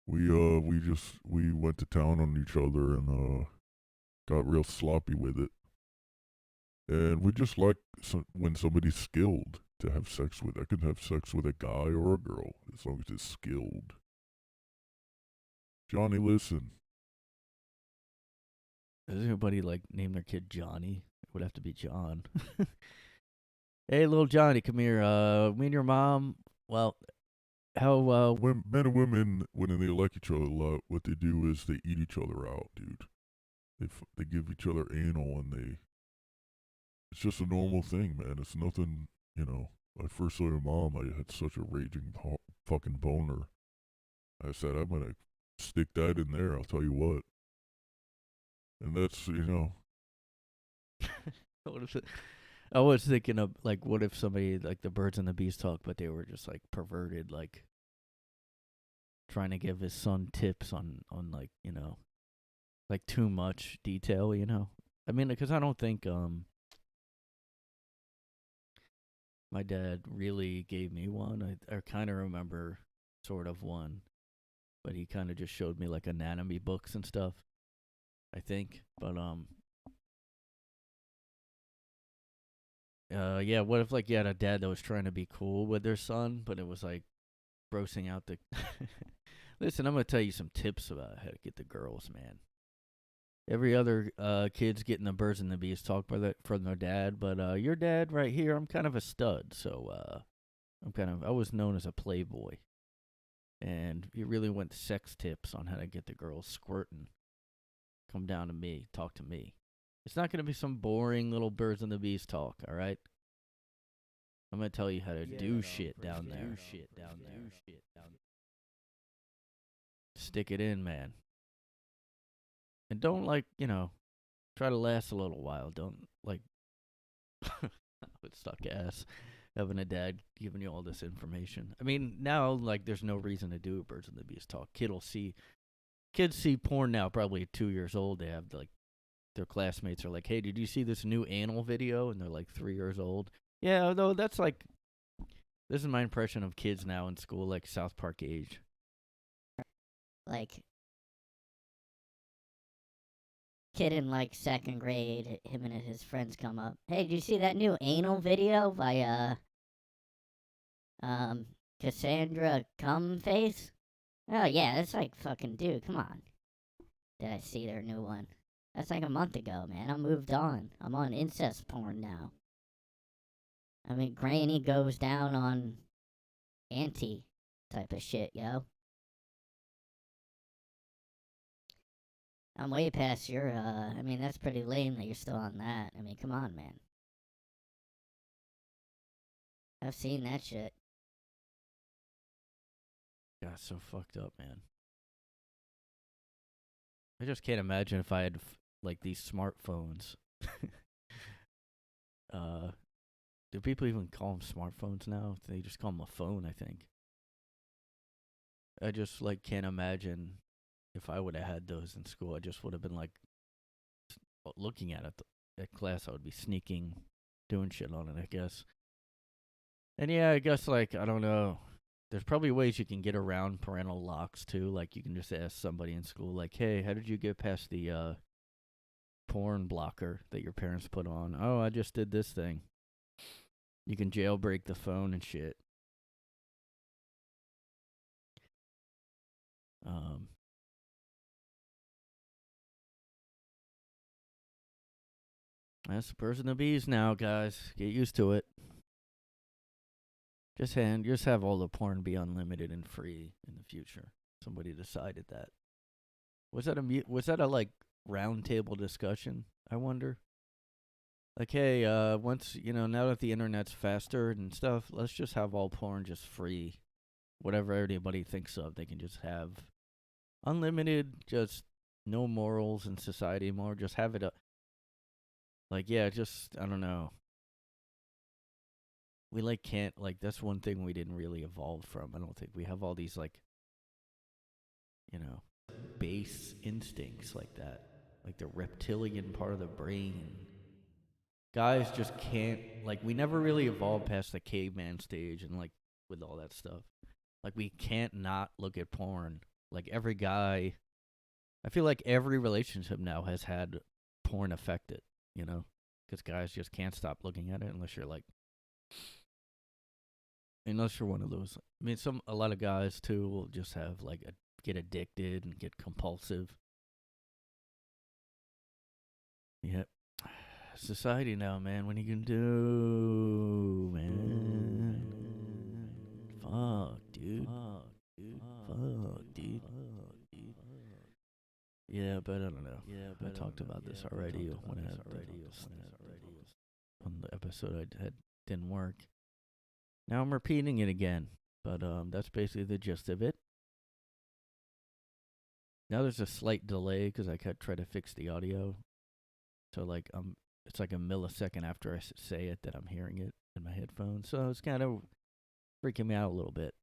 We went to town on each other and got real sloppy with it. And we just like when somebody's skilled to have sex with. I can have sex with a guy or a girl as long as it's skilled. Johnny, listen.
Does anybody like name their kid Johnny? It would have to be John. Hey, little Johnny, come here. Me and your mom. Well, how
when men and women, when they like each other a lot, what they do is they eat each other out, dude. they give each other anal and it's just a normal thing, man. It's nothing, you know. When I first saw your mom, I had such a raging fucking boner. I said, I'm gonna stick that in there, I'll tell you what. And that's, you know.
What if I was thinking of, like, what if somebody, like, the birds and the bees talk, but they were just, like, perverted, like, trying to give his son tips on like, you know, like, too much detail, you know? I mean, because I don't think, my dad really gave me one. I kind of remember sort of one, but he kind of just showed me, like, anatomy books and stuff, I think. But, yeah, what if, like, you had a dad that was trying to be cool with their son, but it was, like, grossing out the... Listen, I'm going to tell you some tips about how to get the girls, man. Every other kid's getting the birds and the bees talk from their dad, but your dad right here, I'm kind of a stud, so I was known as a playboy. And if you really want sex tips on how to get the girls squirting, come down to me, talk to me. It's not going to be some boring little birds and the bees talk, all right? I'm going to tell you how to do shit down there. Stick it in, man. And don't, like, you know, try to last a little while. Don't, like, would suck ass having a dad giving you all this information. I mean, now, like, there's no reason to do birds and the bees talk. Kids see porn now, probably at 2 years old. They have, like, their classmates are like, hey, did you see this new anal video? And they're, like, 3 years old. Yeah, though, that's, like, this is my impression of kids now in school, like, South Park age.
Like, kid in, like, 2nd grade, him and his friends come up. Hey, did you see that new anal video by, Cassandra Cumface? Oh, yeah, that's like fucking, dude, come on. Did I see their new one? That's like a month ago, man. I moved on. I'm on incest porn now. I mean, Granny goes down on auntie type of shit, yo. I'm way past your, I mean, that's pretty lame that you're still on that. I mean, come on, man. I've seen that shit.
God, so fucked up, man. I just can't imagine if I had, like, these smartphones. Do people even call them smartphones now? They just call them a phone, I think. I just, like, can't imagine if I would have had those in school. I just would have been, like, looking at it at class. I would be sneaking, doing shit on it, I guess. And yeah, I guess, like, I don't know. There's probably ways you can get around parental locks, too. Like, you can just ask somebody in school, like, hey, how did you get past the porn blocker that your parents put on? Oh, I just did this thing. You can jailbreak the phone and shit. That's the birds and the bees now, guys. Get used to it. Just have all the porn be unlimited and free in the future. Somebody decided that. Was that a like round table discussion? I wonder. Like, hey, once now that the internet's faster and stuff, let's just have all porn just free. Whatever anybody thinks of, they can just have unlimited. Just no morals in society anymore. Just have it. Like, yeah, just I don't know. We can't that's one thing we didn't really evolve from. I don't think we have all these base instincts like that, like the reptilian part of the brain. Guys just can't we never really evolved past the caveman stage and with all that stuff. We can't not look at porn. Every guy, I feel like every relationship now has had porn affected, because guys just can't stop looking at it unless you're one of those. I mean, a lot of guys too will just have get addicted and get compulsive. Yep. Society now, man. What are you gonna do, man? Fuck, dude. Fuck, dude. Yeah, but I don't know. I talked about this already when I had on the episode I had didn't work. Now I'm repeating it again, but that's basically the gist of it. Now there's a slight delay because I could try to fix the audio. So like it's like a millisecond after I say it that I'm hearing it in my headphones. So it's kind of freaking me out a little bit.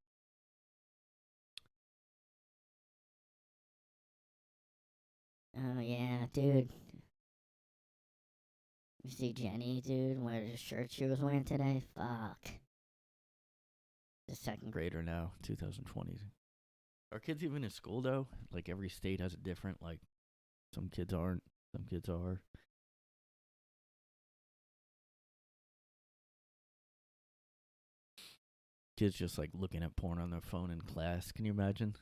Oh, yeah, dude. You see Jenny, dude, what a shirt she was wearing today? Fuck. The second
Grader now, 2020. Are kids even in school, though? Like, every state has a different, like, some kids aren't, some kids are. Kids just, like, looking at porn on their phone in class. Can you imagine?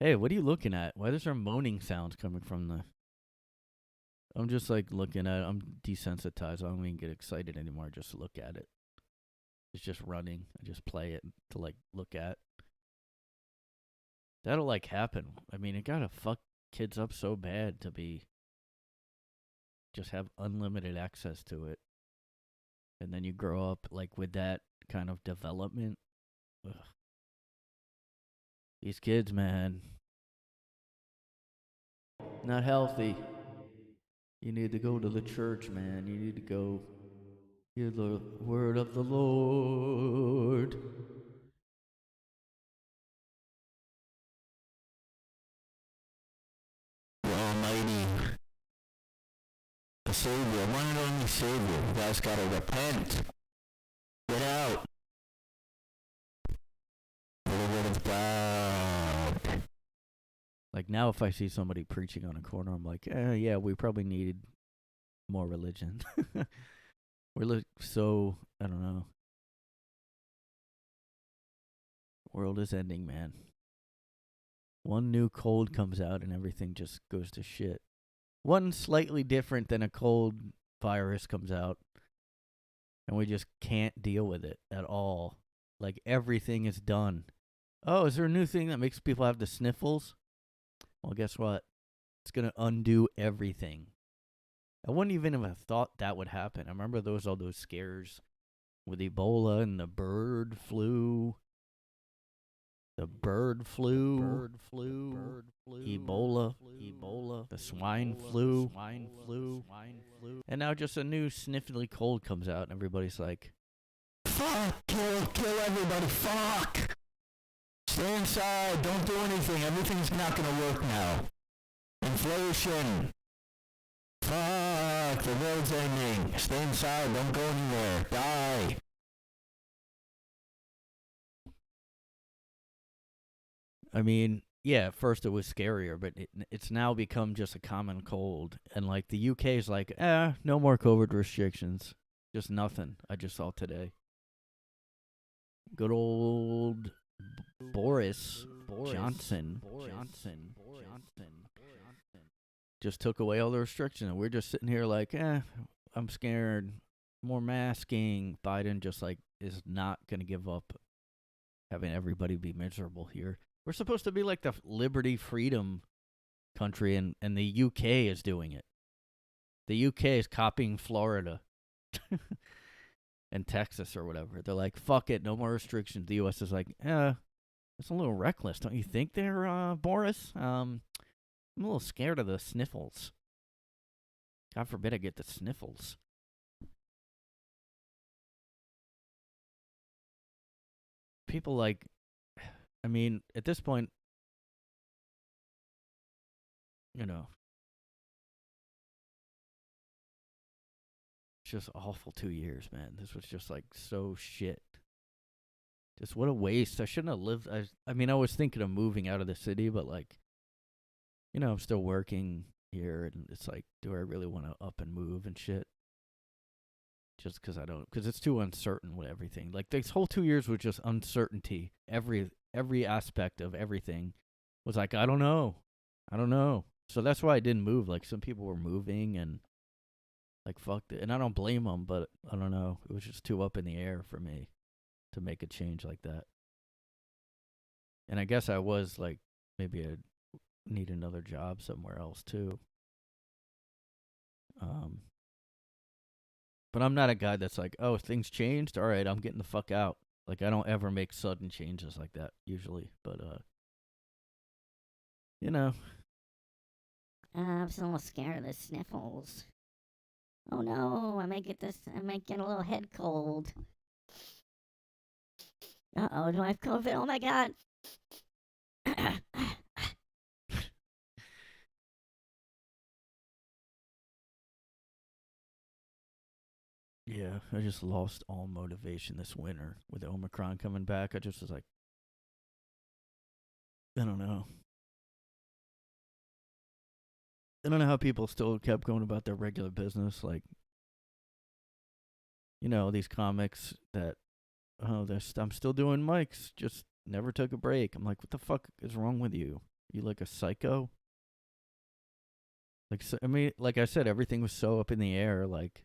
Hey, what are you looking at? Why is there moaning sounds coming from the... I'm just, like, looking at it. I'm desensitized. I don't even get excited anymore just to look at it. It's just running. I just play it to, like, look at. That'll, like, happen. I mean, it gotta fuck kids up so bad to be... just have unlimited access to it. And then you grow up, like, with that kind of development. Ugh. These kids, man. Not healthy. You need to go to the church, man. You need to go hear the word of the Lord.
The Almighty, the Savior, one and only Savior. You guys gotta repent. Get out. For the word of God.
Like, now if I see somebody preaching on a corner, I'm like, yeah, we probably needed more religion. We're so, I don't know. World is ending, man. One new cold comes out and everything just goes to shit. One slightly different than a cold virus comes out, and we just can't deal with it at all. Like, everything is done. Oh, is there a new thing that makes people have the sniffles? Well, guess what? It's going to undo everything. I wouldn't even have thought that would happen. I remember all those scares with Ebola and the bird flu. The bird flu. Ebola. The swine flu. And now just a new sniffly cold comes out and everybody's like,
Fuck! Kill everybody! Fuck! Stay inside! Don't do anything! Everything's not gonna work now. Inflation! Fuck! The world's ending! Stay inside! Don't go anywhere! Die!
I mean, yeah, at first it was scarier, but it's now become just a common cold. And, like, the UK is like, no more COVID restrictions. Just nothing. I just saw today. Good old Boris Johnson just took away all the restrictions. And we're just sitting here like, I'm scared. More masking. Biden just, like, is not going to give up having everybody be miserable here. We're supposed to be like the liberty, freedom country, and the UK is doing it. The UK is copying Florida and Texas or whatever. They're like, fuck it, no more restrictions. The US is like, it's a little reckless, don't you think there, Boris? I'm a little scared of the sniffles. God forbid I get the sniffles. People like... I mean, at this point, you know, it's just awful 2 years, man. This was just, like, so shit. Just what a waste. I shouldn't have lived. I mean, I was thinking of moving out of the city, but, like, you know, I'm still working here, and it's like, do I really want to up and move and shit? Just because because it's too uncertain with everything. Like, this whole 2 years was just uncertainty. Every aspect of everything was like, I don't know. So that's why I didn't move. Like, some people were moving and, like, fucked it. And I don't blame them, but I don't know. It was just too up in the air for me to make a change like that. And I guess I was, like, maybe need another job somewhere else too. But I'm not a guy that's like, oh, things changed. All right, I'm getting the fuck out. Like, I don't ever make sudden changes like that usually. But you know,
I'm still a little scared of the sniffles. Oh no, I might get a little head cold. Uh-oh, do I have COVID? Oh my god.
yeah, I just lost all motivation this winter with Omicron coming back. I just was like, I don't know. I don't know how people still kept going about their regular business. Like, these comics that, I'm still doing mics, just never took a break. I'm like, what the fuck is wrong with you? You like a psycho? Like, so, I mean, like I said, everything was so up in the air. Like,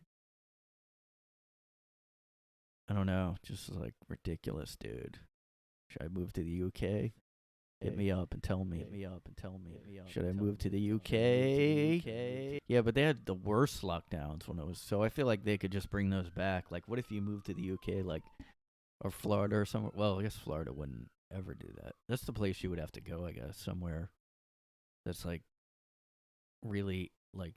I don't know, just like ridiculous, dude. Should I move to the UK? Hit me up and tell me. Should I move to the UK? Yeah, but they had the worst lockdowns when it was. So I feel like they could just bring those back. Like, what if you moved to the UK, like, or Florida or somewhere? Well, I guess Florida wouldn't ever do that. That's the place you would have to go, I guess, somewhere that's like really, like,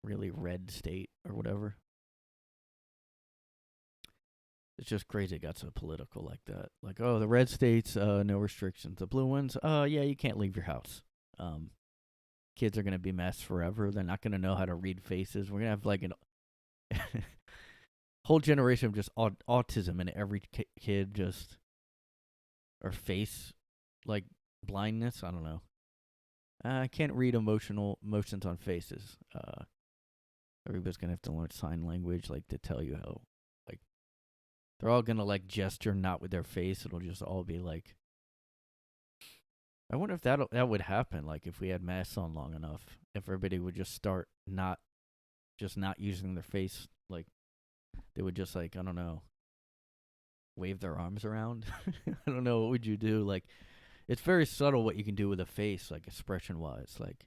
really red state or whatever. It's just crazy it got so political like that. Like, oh, the red states, no restrictions. The blue ones, yeah, you can't leave your house. Kids are going to be masked forever. They're not going to know how to read faces. We're going to have, like, an whole generation of just autism in every kid, just, or face, like, blindness. I don't know. I can't read emotions on faces. Everybody's going to have to learn sign language, like, to tell you how. They're all going to, like, gesture not with their face. It'll just all be, like... I wonder if that would happen, like, if we had masks on long enough. If everybody would just start not using their face. Like, they would just, like, I don't know, wave their arms around. I don't know, what would you do? Like, it's very subtle what you can do with a face, like, expression-wise. Like,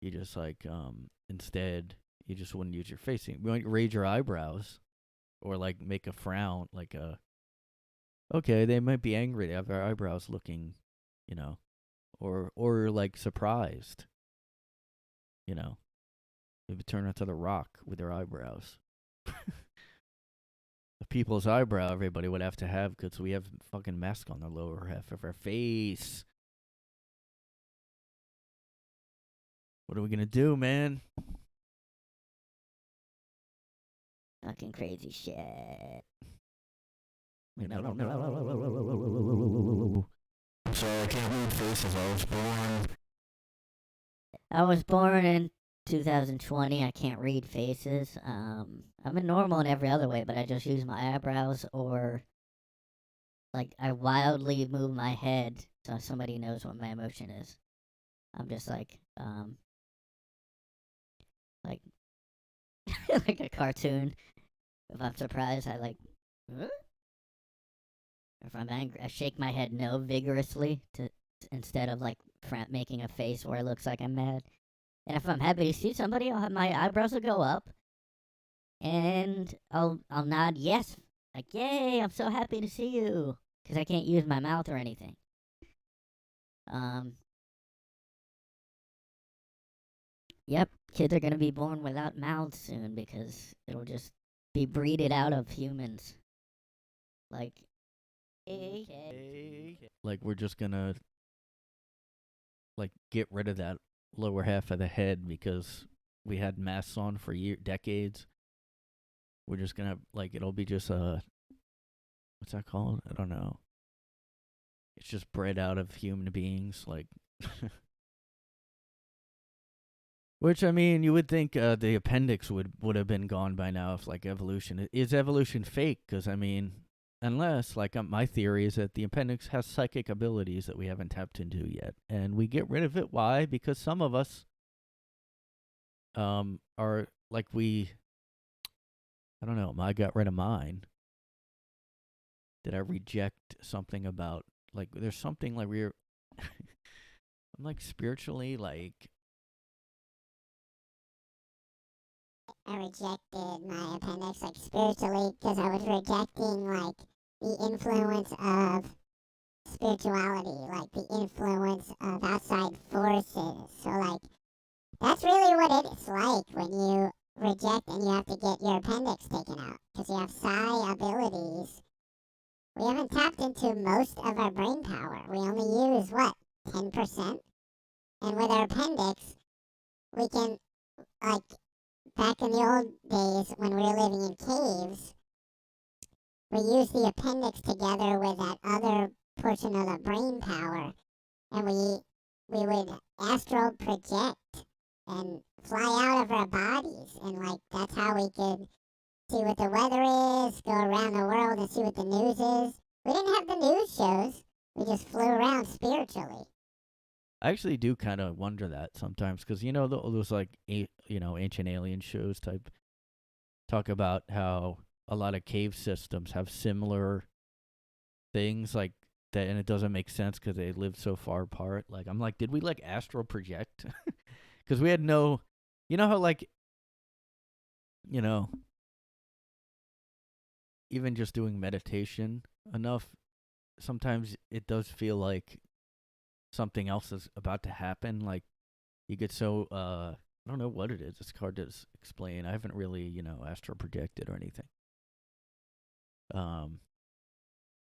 you just, like, instead, you just wouldn't use your face. You might raise your eyebrows. Or, like, make a frown, like okay, they might be angry. They have their eyebrows looking, or like, surprised, Maybe turn into the Rock with their eyebrows. The people's eyebrow everybody would have to have because we have fucking mask on the lower half of our face. What are we going to do, man?
Fucking crazy shit.
I'm sorry, I can't read faces.
I was born in 2020. I can't read faces. I'm a normal in every other way, but I just use my eyebrows, or, like, I wildly move my head so somebody knows what my emotion is. I'm just like like a cartoon. If I'm surprised, I like, huh? If I'm angry, I shake my head no vigorously instead of, like, making a face where it looks like I'm mad. And if I'm happy to see somebody, my eyebrows will go up, and I'll nod yes, like, yay, I'm so happy to see you, because I can't use my mouth or anything. Yep, kids are gonna be born without mouths soon because it'll just be breeded out of humans. Like,
like, we're just gonna, like, get rid of that lower half of the head because we had masks on for decades. We're just gonna, like, it'll be just what's that called? I don't know. It's just bred out of human beings, like. Which, I mean, you would think the appendix would have been gone by now if, like, evolution. Is evolution fake? Because, I mean, unless, like, my theory is that the appendix has psychic abilities that we haven't tapped into yet. And we get rid of it. Why? Because some of us are, like, I don't know, I got rid of mine. Did I reject something about, like there's something like we're I'm like spiritually like
I rejected my appendix like spiritually because I was rejecting like the influence of spirituality, like the influence of outside forces. So like that's really what it's like when you reject and you have to get your appendix taken out because you have psi abilities. We haven't tapped into most of our brain power. We only use what, 10%? And with our appendix, we can, like, back in the old days when we were living in caves, we used the appendix together with that other portion of the brain power, and we would astral project and fly out of our bodies, and like that's how we could see what the weather is, go around the world and see what the news is. We didn't have the news shows. We just flew around spiritually.
I actually do kind of wonder that sometimes because you know those like ancient alien shows type talk about how a lot of cave systems have similar things like that, and it doesn't make sense because they live so far apart. Like I'm like, did we like astral project? Because we had no, you know how like, you know, even just doing meditation enough, sometimes it does feel like something else is about to happen. Like you get so I don't know what it is. It's hard to explain. I haven't really, astral projected or anything.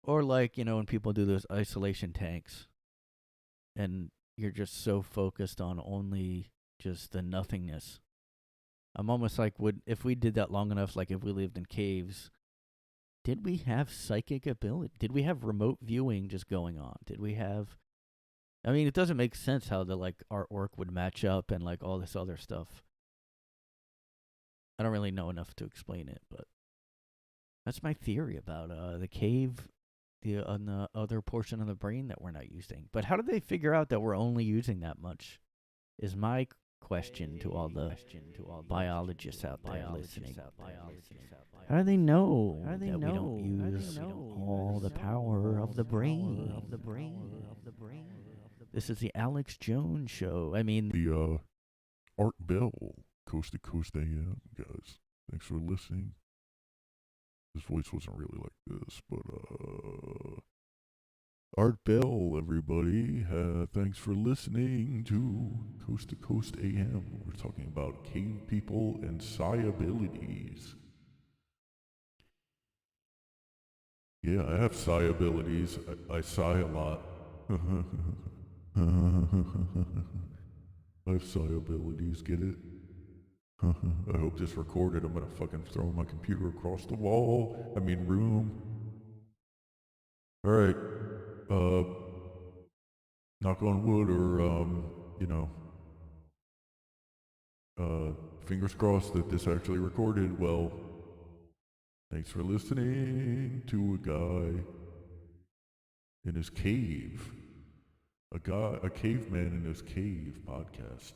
Or like, when people do those isolation tanks and you're just so focused on only just the nothingness. I'm almost like, if we did that long enough, like if we lived in caves, did we have psychic ability? Did we have remote viewing just going on? Did we have, I mean, it doesn't make sense how the like artwork would match up and like all this other stuff. I don't really know enough to explain it, but that's my theory about the cave, on the other portion of the brain that we're not using. But how did they figure out that we're only using that much? Is my question to all the biologists out there listening. How do they know that we don't use all the power of the brain? This is the Alex Jones Show. I mean,
The Art Bell, Coast to Coast AM, guys. Thanks for listening. His voice wasn't really like this, but Art Bell, everybody. Thanks for listening to Coast AM. We're talking about cave people and psi abilities. Yeah, I have psi abilities. I sigh a lot. I have psi abilities, get it? I hope this recorded. I'm gonna fucking throw my computer across the wall. I mean room. Alright. Knock on wood or, fingers crossed that this actually recorded. Well, thanks for listening to a guy in his cave. A caveman in his cave podcast.